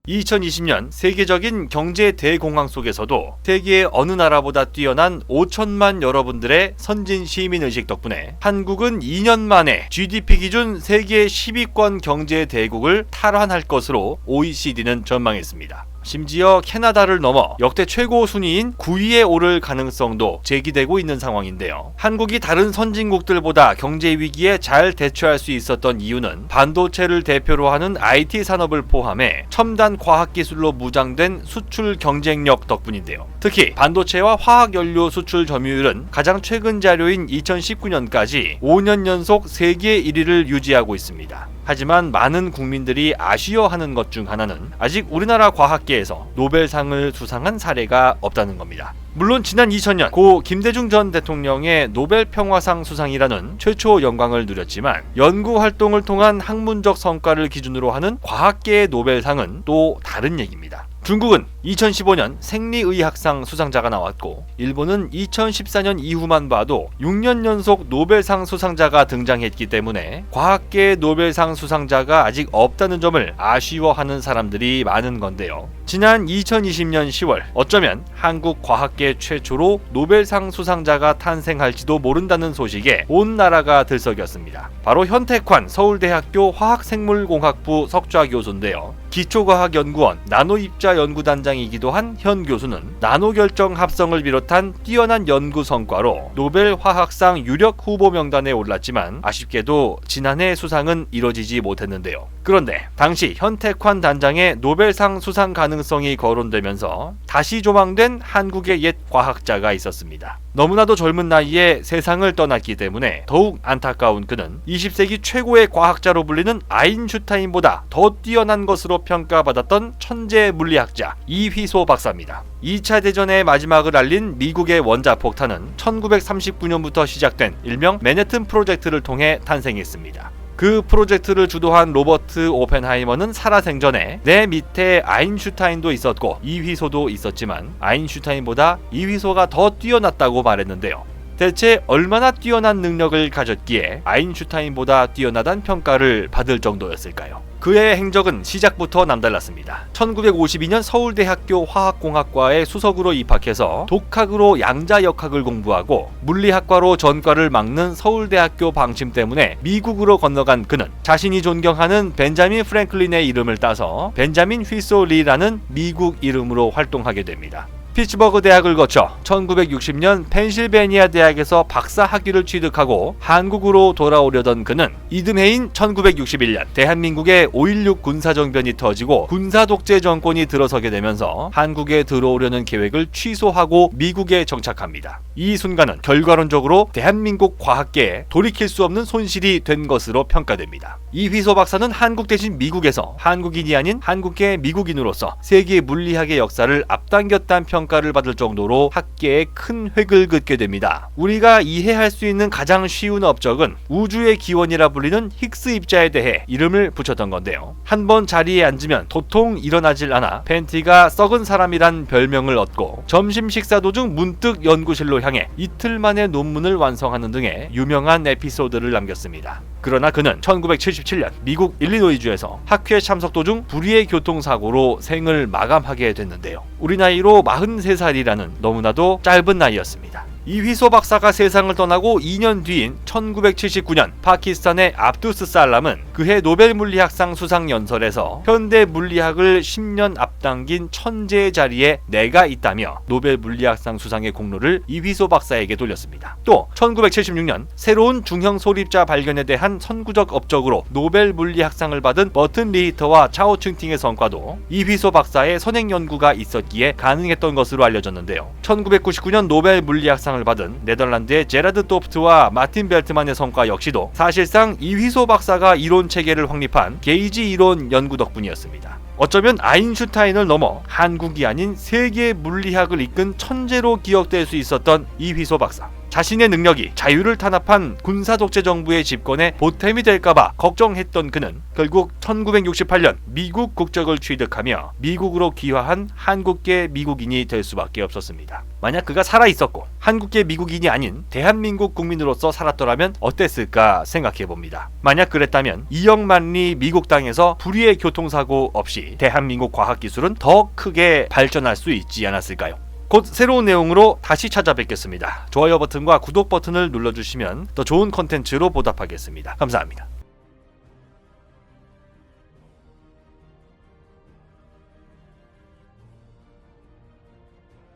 2020년 세계적인 경제 대공황 속에서도 세계의 어느 나라보다 뛰어난 5천만 여러분들의 선진 시민의식 덕분에 한국은 2년 만에 GDP 기준 세계 10위권 경제 대국을 탈환할 것으로 OECD는 전망했습니다. 심지어 캐나다를 넘어 역대 최고 순위인 9위에 오를 가능성도 제기되고 있는 상황인데요. 한국이 다른 선진국들보다 경제 위기에 잘 대처할 수 있었던 이유는 반도체를 대표로 하는 IT 산업을 포함해 첨단 과학기술로 무장된 수출 경쟁력 덕분인데요. 특히 반도체와 화학연료 수출 점유율은 가장 최근 자료인 2019년까지 5년 연속 세계 1위를 유지하고 있습니다. 하지만 많은 국민들이 아쉬워하는 것 중 하나는 아직 우리나라 과학계에서 노벨상을 수상한 사례가 없다는 겁니다. 물론 지난 2000년 고 김대중 전 대통령의 노벨 평화상 수상이라는 최초 영광을 누렸지만 연구 활동을 통한 학문적 성과를 기준으로 하는 과학계의 노벨상은 또 다른 얘기입니다. 중국은 2015년 생리의학상 수상자가 나왔고 일본은 2014년 이후만 봐도 6년 연속 노벨상 수상자가 등장했기 때문에 과학계의 노벨상 수상자가 아직 없다는 점을 아쉬워하는 사람들이 많은 건데요. 지난 2020년 10월 어쩌면 한국 과학계 최초로 노벨상 수상자가 탄생할지도 모른다는 소식에 온 나라가 들썩였습니다. 바로 현택환 서울대학교 화학생물공학부 석좌 교수인데요. 기초과학연구원 나노입자 연구단장이기도 한 현 교수는 나노결정 합성을 비롯한 뛰어난 연구 성과로 노벨 화학상 유력 후보 명단에 올랐지만 아쉽게도 지난해 수상은 이뤄지지 못했는데요. 그런데 당시 현택환 단장의 노벨상 수상 가능성이 거론되면서 다시 조망된 한국의 옛 과학자가 있었습니다. 너무나도 젊은 나이에 세상을 떠났기 때문에 더욱 안타까운 그는 20세기 최고의 과학자로 불리는 아인슈타인보다 더 뛰어난 것으로 평가받았던 천재 물리학자 이휘소 박사입니다. 2차 대전의 마지막을 알린 미국의 원자폭탄은 1939년부터 시작된 일명 맨해튼 프로젝트를 통해 탄생했습니다. 그 프로젝트를 주도한 로버트 오펜하이머는 살아생전에 내 밑에 아인슈타인도 있었고 이휘소도 있었지만 아인슈타인보다 이휘소가 더 뛰어났다고 말했는데요. 대체 얼마나 뛰어난 능력을 가졌기에 아인슈타인보다 뛰어나다는 평가를 받을 정도였을까요? 그의 행적은 시작부터 남달랐습니다. 1952년 서울대학교 화학공학과에 수석으로 입학해서 독학으로 양자역학을 공부하고 물리학과로 전과를 막는 서울대학교 방침 때문에 미국으로 건너간 그는 자신이 존경하는 벤자민 프랭클린의 이름을 따서 벤자민 휘소 리라는 미국 이름으로 활동하게 됩니다. 피츠버그 대학을 거쳐 1960년 펜실베니아 대학에서 박사 학위를 취득하고 한국으로 돌아오려던 그는 이듬해인 1961년 대한민국의 5.16 군사정변이 터지고 군사독재 정권이 들어서게 되면서 한국에 들어오려는 계획을 취소하고 미국에 정착합니다. 이 순간은 결과론적으로 대한민국 과학계에 돌이킬 수 없는 손실이 된 것으로 평가됩니다. 이휘소 박사는 한국 대신 미국에서 한국인이 아닌 한국계 미국인으로서 세계 물리학의 역사를 앞당겼다는 평가를 받을 정도로 학계에 큰 획을 긋게 됩니다. 우리가 이해할 수 있는 가장 쉬운 업적은 우주의 기원이라 불리는 힉스 입자에 대해 이름을 붙였던 건데요. 한번 자리에 앉으면 도통 일어나질 않아 팬티가 썩은 사람이란 별명을 얻고 점심 식사 도중 문득 연구실로 향해 이틀 만에 논문을 완성하는 등의 유명한 에피소드를 남겼습니다. 그러나 그는 1977년 미국 일리노이주에서 학회 참석 도중 불의의 교통사고로 생을 마감하게 됐는데요. 우리 나이로 43살이라는 너무나도 짧은 나이였습니다. 이휘소 박사가 세상을 떠나고 2년 뒤인 1979년 파키스탄의 압두스 살람은 그해 노벨 물리학상 수상 연설에서 현대 물리학을 10년 앞당긴 천재의 자리에 내가 있다며 노벨 물리학상 수상의 공로를 이휘소 박사에게 돌렸습니다. 또 1976년 새로운 중형 소립자 발견에 대한 선구적 업적으로 노벨 물리학상을 받은 버튼 리히터와 차오층팅의 성과도 이휘소 박사의 선행 연구가 있었기에 가능했던 것으로 알려졌는데요. 1999년 노벨 물리학상을 받은 네덜란드의 제라드 토프트와 마틴 벨트만의 성과 역시도 사실상 이휘소 박사가 이론 체계를 확립한 게이지 이론 연구 덕분이었습니다. 어쩌면 아인슈타인을 넘어 한국이 아닌 세계 물리학을 이끈 천재로 기억될 수 있었던 이휘소 박사. 자신의 능력이 자유를 탄압한 군사독재 정부의 집권에 보탬이 될까봐 걱정했던 그는 결국 1968년 미국 국적을 취득하며 미국으로 귀화한 한국계 미국인이 될 수밖에 없었습니다. 만약 그가 살아있었고 한국계 미국인이 아닌 대한민국 국민으로서 살았더라면 어땠을까 생각해봅니다. 만약 그랬다면 이영만리 미국 땅에서 불의의 교통사고 없이 대한민국 과학기술은 더 크게 발전할 수 있지 않았을까요? 곧 새로운 내용으로 다시 찾아뵙겠습니다. 좋아요 버튼과 구독 버튼을 눌러주시면 더 좋은 컨텐츠로 보답하겠습니다. 감사합니다.